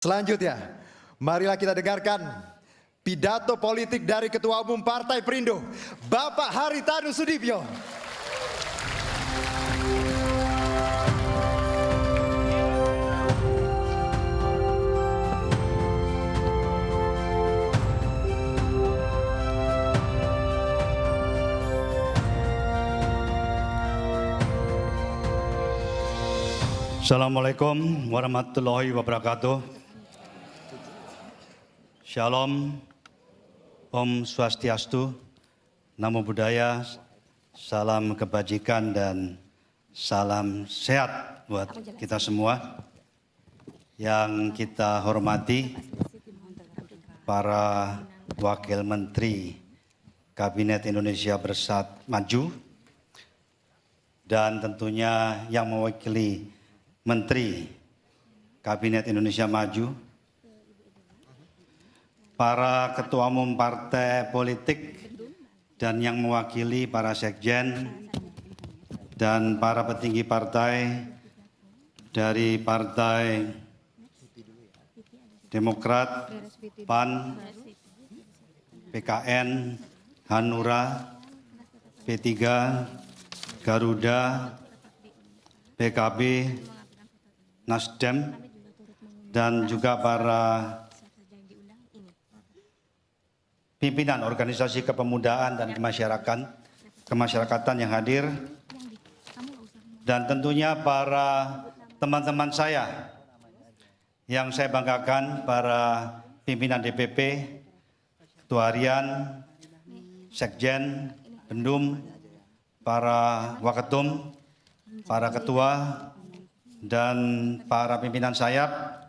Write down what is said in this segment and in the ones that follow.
Selanjutnya, marilah kita dengarkan pidato politik dari Ketua Umum Partai Perindo, Bapak Haritanu Sudibyo. Assalamualaikum warahmatullahi wabarakatuh. Shalom, Om Swastiastu, Namo Buddhaya, salam kebajikan dan salam sehat buat kita semua. Yang kita hormati para Wakil Menteri Kabinet Indonesia Bersatu Maju dan tentunya yang mewakili Menteri Kabinet Indonesia Maju, para ketua umum partai politik dan yang mewakili para sekjen dan para petinggi partai dari Partai Demokrat, PAN, PKN, Hanura, P3, Garuda, PKB, Nasdem, dan juga para pimpinan organisasi kepemudaan dan kemasyarakatan yang hadir, dan tentunya para teman-teman saya yang saya banggakan, para pimpinan DPP, Ketua Harian, Sekjen, Bendum, para Waketum, para ketua, dan para pimpinan sayap,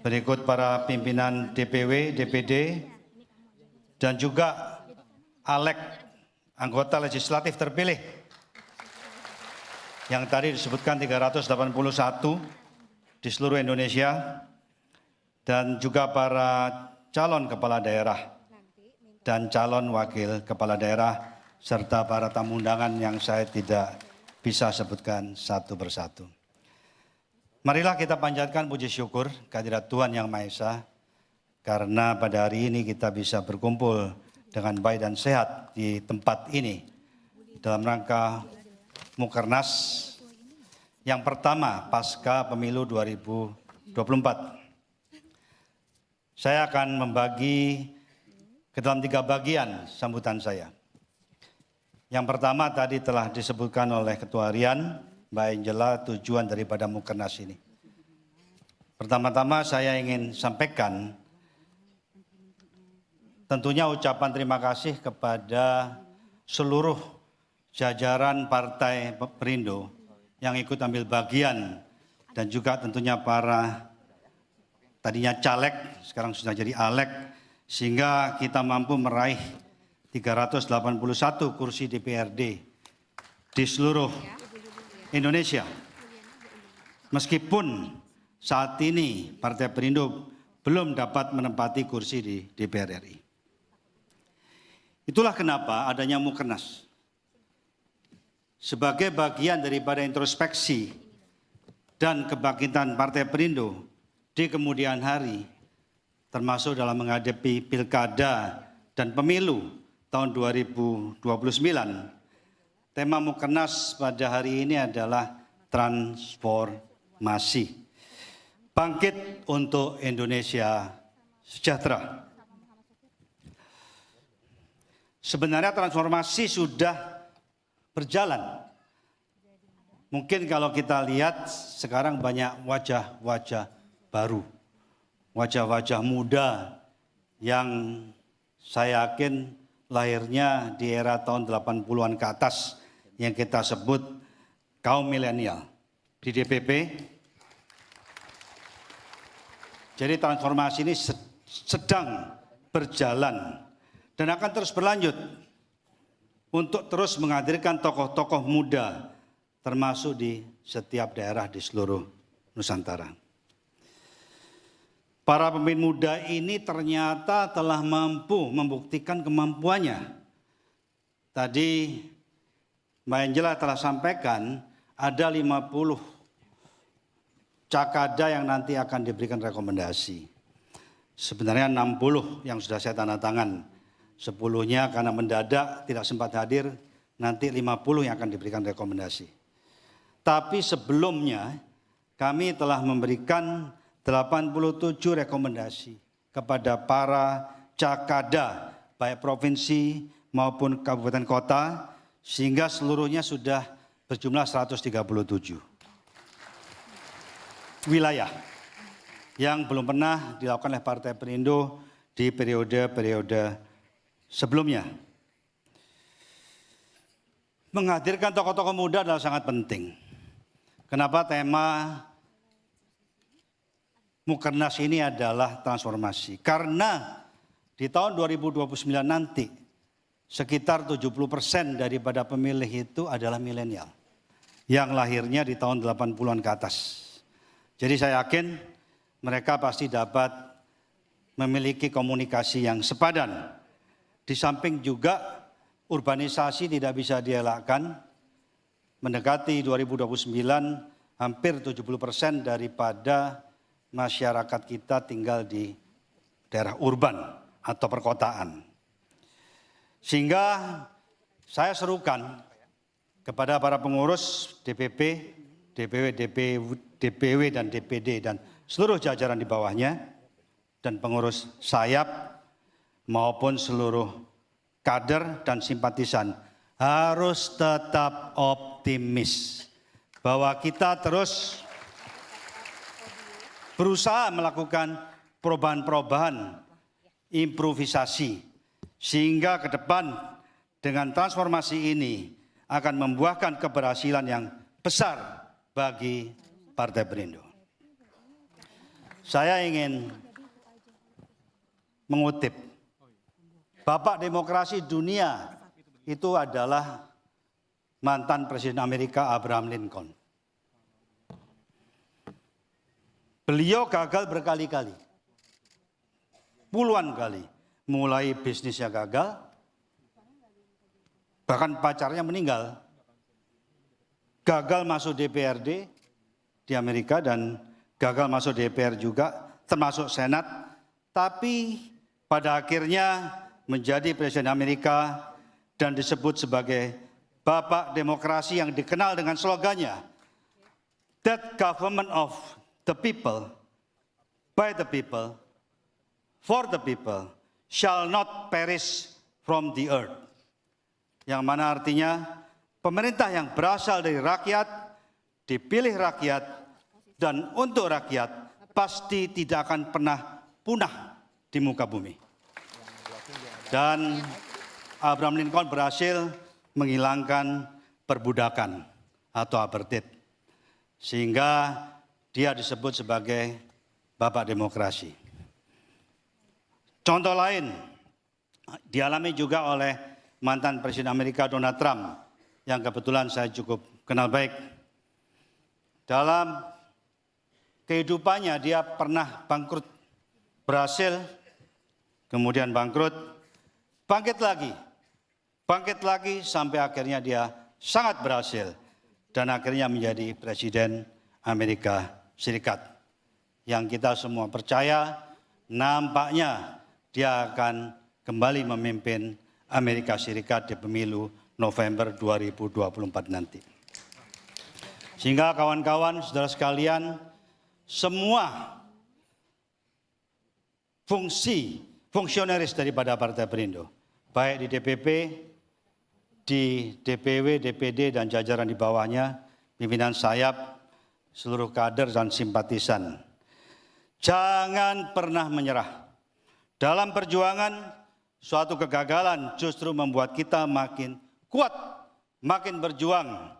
berikut para pimpinan DPW, DPD, dan juga ALEG, anggota legislatif terpilih, yang tadi disebutkan 381 di seluruh Indonesia, dan juga para calon kepala daerah dan calon wakil kepala daerah, serta para tamu undangan yang saya tidak bisa sebutkan satu persatu. Marilah kita panjatkan puji syukur kehadirat Tuhan Yang Maha Esa, karena pada hari ini kita bisa berkumpul dengan baik dan sehat di tempat ini dalam rangka Mukernas yang pertama pasca pemilu 2024. Saya akan membagi ke dalam 3 bagian sambutan saya. Yang pertama tadi telah disebutkan oleh Ketua Harian, Mbak Angela, tujuan daripada Mukernas ini. Pertama-tama saya ingin sampaikan tentunya ucapan terima kasih kepada seluruh jajaran Partai Perindo yang ikut ambil bagian, dan juga tentunya para tadinya caleg, sekarang sudah jadi ALEG, sehingga kita mampu meraih 381 kursi DPRD di seluruh Indonesia. Meskipun saat ini Partai Perindo belum dapat menempati kursi di DPR RI. Itulah kenapa adanya Mukernas. Sebagai bagian daripada introspeksi dan kebangkitan Partai Perindo di kemudian hari, termasuk dalam menghadapi pilkada dan pemilu tahun 2029, tema Mukernas pada hari ini adalah transformasi. Bangkit untuk Indonesia sejahtera. Sebenarnya transformasi sudah berjalan. Mungkin kalau kita lihat sekarang banyak wajah-wajah baru, wajah-wajah muda yang saya yakin lahirnya di era tahun 80-an ke atas, yang kita sebut kaum milenial di DPP. Jadi transformasi ini sedang berjalan dan akan terus berlanjut untuk terus menghadirkan tokoh-tokoh muda termasuk di setiap daerah di seluruh Nusantara. Para pemimpin muda ini ternyata telah mampu membuktikan kemampuannya. Tadi Mbak Angela telah sampaikan ada 50 Cakada yang nanti akan diberikan rekomendasi. Sebenarnya 60 yang sudah saya tanda tangan. 10-nya karena mendadak tidak sempat hadir, nanti 50 yang akan diberikan rekomendasi. Tapi sebelumnya kami telah memberikan 87 rekomendasi kepada para cakada baik provinsi maupun kabupaten kota, sehingga seluruhnya sudah berjumlah 137 wilayah yang belum pernah dilakukan oleh Partai Perindo di periode-periode sebelumnya. Menghadirkan tokoh-tokoh muda adalah sangat penting. Kenapa tema Mukernas ini adalah transformasi? Karena di tahun 2029 nanti sekitar 70% daripada pemilih itu adalah milenial yang lahirnya di tahun 80-an ke atas. Jadi saya yakin mereka pasti dapat memiliki komunikasi yang sepadan. Di samping juga urbanisasi tidak bisa dielakkan. Mendekati 2029 hampir 70% daripada masyarakat kita tinggal di daerah urban atau perkotaan. Sehingga saya serukan kepada para pengurus DPP, DPW, DPW dan DPD dan seluruh jajaran di bawahnya dan pengurus sayap maupun seluruh kader dan simpatisan harus tetap optimis bahwa kita terus berusaha melakukan perubahan-perubahan, improvisasi, sehingga ke depan dengan transformasi ini akan membuahkan keberhasilan yang besar bagi Partai Perindo. Saya ingin mengutip, Bapak Demokrasi Dunia itu adalah mantan Presiden Amerika Abraham Lincoln. Beliau gagal berkali-kali, puluhan kali, mulai bisnisnya gagal, bahkan pacarnya meninggal, gagal masuk DPRD di Amerika dan gagal masuk DPR juga, termasuk Senat, tapi pada akhirnya menjadi Presiden Amerika dan disebut sebagai Bapak Demokrasi yang dikenal dengan slogannya, That government of the people, by the people, for the people, shall not perish from the earth. Yang mana artinya pemerintah yang berasal dari rakyat, dipilih rakyat, dan untuk rakyat pasti tidak akan pernah punah di muka bumi. Dan Abraham Lincoln berhasil menghilangkan perbudakan atau apartheid. Sehingga dia disebut sebagai Bapak Demokrasi. Contoh lain dialami juga oleh mantan Presiden Amerika Donald Trump yang kebetulan saya cukup kenal baik. Dalam kehidupannya dia pernah bangkrut, berhasil, kemudian bangkrut, bangkit lagi sampai akhirnya dia sangat berhasil dan akhirnya menjadi Presiden Amerika Serikat. Yang kita semua percaya nampaknya dia akan kembali memimpin Amerika Serikat di pemilu November 2024 nanti. Sehingga kawan-kawan, saudara sekalian, semua fungsionaris daripada Partai Perindo, baik di DPP, di DPW, DPD dan jajaran di bawahnya, pimpinan sayap, seluruh kader dan simpatisan. Jangan pernah menyerah. Dalam perjuangan, suatu kegagalan justru membuat kita makin kuat, makin berjuang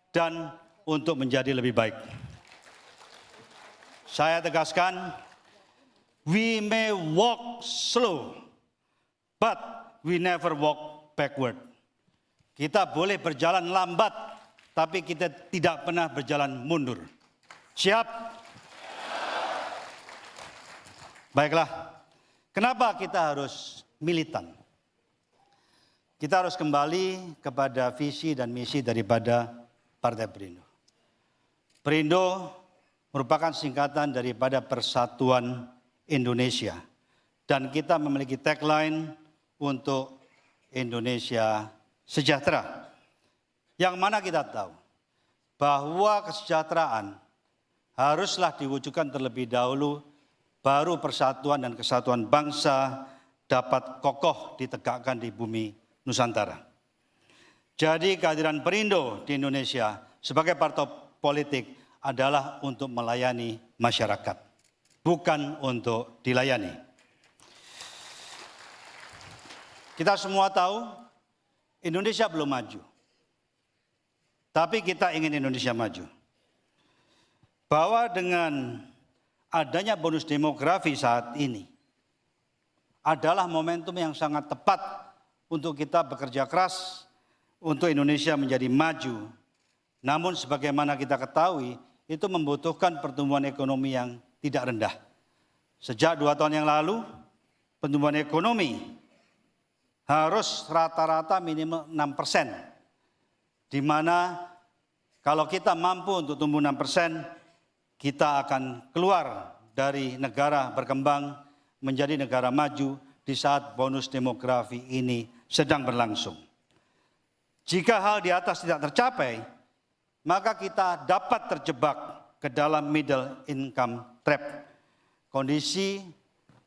dan untuk menjadi lebih baik. Saya tegaskan, we may walk slow, but we never walk backward. Kita boleh berjalan lambat, tapi kita tidak pernah berjalan mundur. Siap? Baiklah, kenapa kita harus militan? Kita harus kembali kepada visi dan misi daripada Partai Perindo. Perindo merupakan singkatan daripada Persatuan Indonesia. Dan kita memiliki tagline untuk Indonesia sejahtera. Yang mana kita tahu bahwa kesejahteraan haruslah diwujudkan terlebih dahulu, baru persatuan dan kesatuan bangsa dapat kokoh ditegakkan di bumi Nusantara. Jadi kehadiran Perindo di Indonesia sebagai partai politik adalah untuk melayani masyarakat, bukan untuk dilayani. Kita semua tahu Indonesia belum maju, tapi kita ingin Indonesia maju. Bahwa dengan adanya bonus demografi saat ini adalah momentum yang sangat tepat untuk kita bekerja keras untuk Indonesia menjadi maju. Namun sebagaimana kita ketahui, itu membutuhkan pertumbuhan ekonomi yang tidak rendah. Sejak 2 tahun yang lalu, pertumbuhan ekonomi harus rata-rata minimal 6%. Di mana kalau kita mampu untuk tumbuh 6%, kita akan keluar dari negara berkembang menjadi negara maju di saat bonus demografi ini sedang berlangsung. Jika hal di atas tidak tercapai, maka kita dapat terjebak ke dalam middle income trap. Kondisi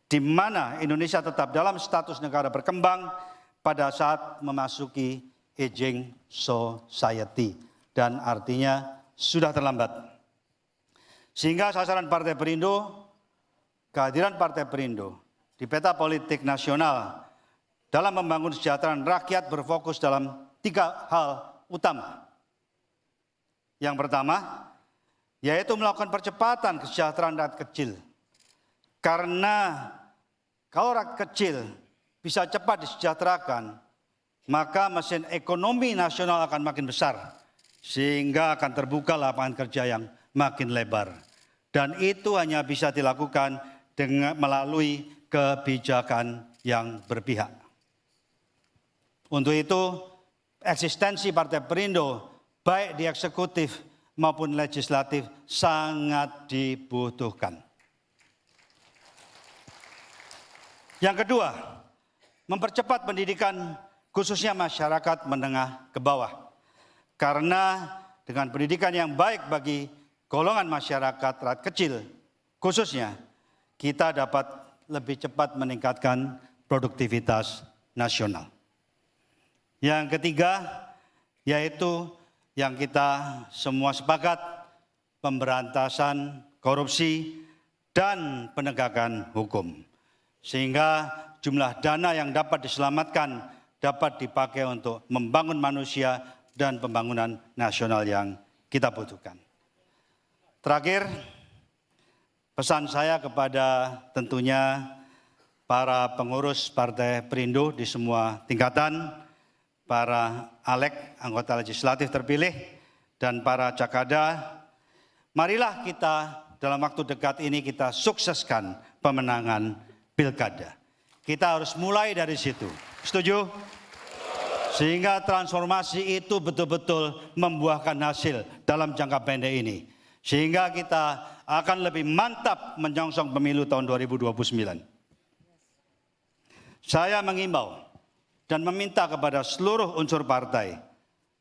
di mana Indonesia tetap dalam status negara berkembang pada saat memasuki aging society. Dan artinya sudah terlambat. Sehingga sasaran Partai Perindo, kehadiran Partai Perindo di peta politik nasional dalam membangun kesejahteraan rakyat berfokus dalam 3 hal utama. Yang pertama, yaitu melakukan percepatan kesejahteraan rakyat kecil. Karena kalau rakyat kecil bisa cepat disejahterakan, maka mesin ekonomi nasional akan makin besar. Sehingga akan terbuka lapangan kerja yang makin lebar. Dan itu hanya bisa dilakukan dengan melalui kebijakan yang berpihak. Untuk itu, eksistensi Partai Perindo, baik di eksekutif maupun legislatif, sangat dibutuhkan. Yang kedua, mempercepat pendidikan khususnya masyarakat menengah ke bawah. Karena dengan pendidikan yang baik bagi golongan masyarakat rakyat kecil, khususnya kita dapat lebih cepat meningkatkan produktivitas nasional. Yang ketiga, yaitu yang kita semua sepakat, pemberantasan korupsi dan penegakan hukum. Sehingga jumlah dana yang dapat diselamatkan dapat dipakai untuk membangun manusia dan pembangunan nasional yang kita butuhkan. Terakhir, pesan saya kepada tentunya para pengurus Partai Perindo di semua tingkatan, para ALEG, anggota legislatif terpilih, dan para Cakada, marilah kita dalam waktu dekat ini kita sukseskan pemenangan pilkada. Kita harus mulai dari situ. Setuju? Sehingga transformasi itu betul-betul membuahkan hasil dalam jangka pendek ini. Sehingga kita akan lebih mantap menyongsong pemilu tahun 2029. Saya mengimbau dan meminta kepada seluruh unsur partai,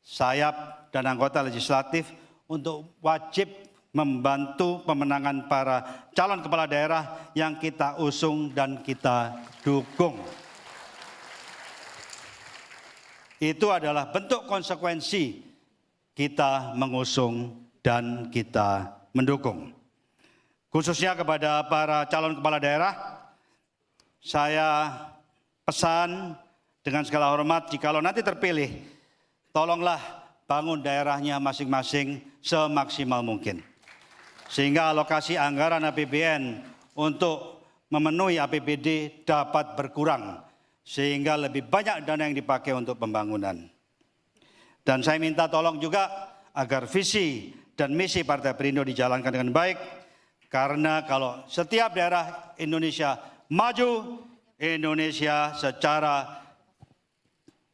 sayap dan anggota legislatif untuk wajib membantu pemenangan para calon kepala daerah yang kita usung dan kita dukung. Itu adalah bentuk konsekuensi kita mengusung dan kita mendukung. Khususnya kepada para calon kepala daerah, saya pesan dengan segala hormat, jikalau nanti terpilih, tolonglah bangun daerahnya masing-masing semaksimal mungkin. Sehingga alokasi anggaran APBN untuk memenuhi APBD dapat berkurang. Sehingga lebih banyak dana yang dipakai untuk pembangunan. Dan saya minta tolong juga agar visi dan misi Partai Perindo dijalankan dengan baik. Karena kalau setiap daerah Indonesia maju, Indonesia secara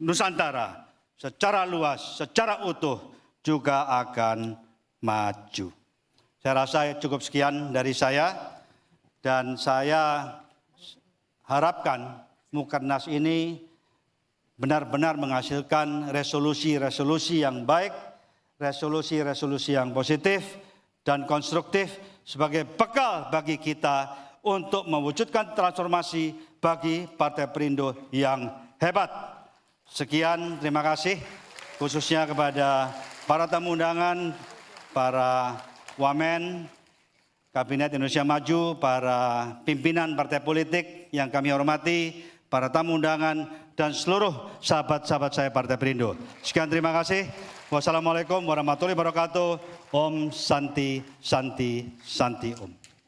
Nusantara, secara luas, secara utuh juga akan maju. Saya rasa cukup sekian dari saya, dan saya harapkan Mukernas ini benar-benar menghasilkan resolusi-resolusi yang baik, resolusi-resolusi yang positif dan konstruktif sebagai bekal bagi kita untuk mewujudkan transformasi bagi Partai Perindo yang hebat. Sekian, terima kasih khususnya kepada para tamu undangan, para Wamen, Kabinet Indonesia Maju, para pimpinan partai politik yang kami hormati, para tamu undangan, dan seluruh sahabat-sahabat saya Partai Perindo. Sekian, terima kasih. Wassalamualaikum warahmatullahi wabarakatuh. Om Santi Santi Santi Om.